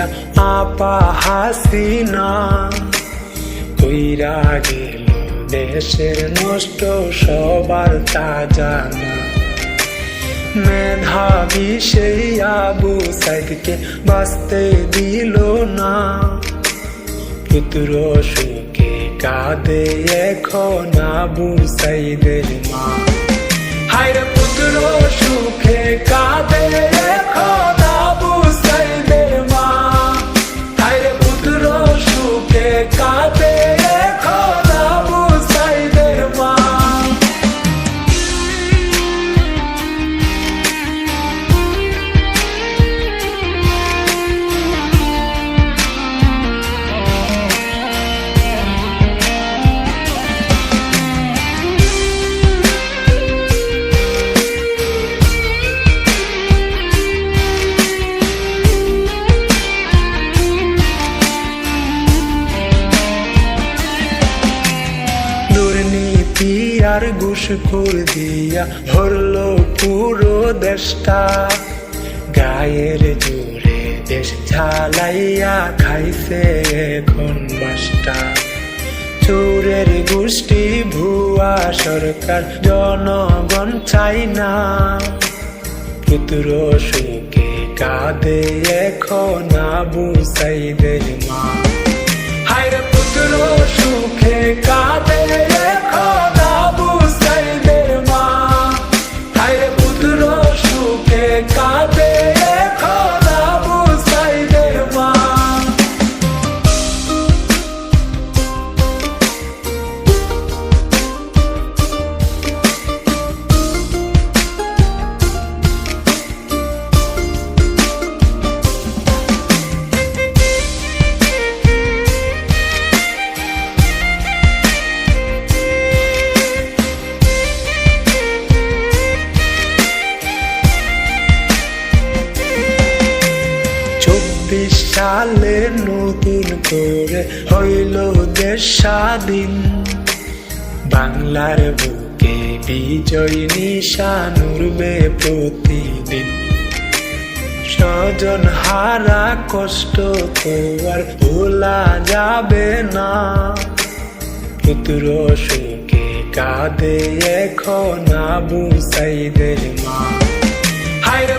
দিয়া আপা হাসিনা কইরা গেল দেশের নষ্ট সবার তা জানা। মেধাবী সেই আবু সাইদকে বাঁচতে দিল না, পুত্র সুখে কাঁদে এখন আবু সাইদের মা। হায়রে পুত্র সুখে কাঁদে এখন আবু সাইদের মা, হায়রে পুত্র সুখে কাঁদে এখন আবু সাইদের মা। আর ঘুষখোর দিয়া ভরলো পুরো দেশটা, গায়ের জোরে দেশ ঝালাইয়া খাইছে এখন বাসটা। চোরের গোষ্ঠী ভুয়া সরকার জনগণ চাই না, পুত্র সুখে কাঁদে এখন আবু সাইদের মা। হায়রে পুত্র সুখে কাঁদে এখন আবু সাইদের মা, হায়রে পুত্র সুখে কাঁদে এখন আবু সাইদের মা। সালে নতুন করে হইল দেশ স্বাধীন, বাংলার বুকে বিজয় নিশান উড়বে প্রতিদিন। স্বজন হারা কষ্ট তো আর ভোলা যাবে না, পুত্র সুখে কাঁদে এখন আবু সাইদের মা। হায়রে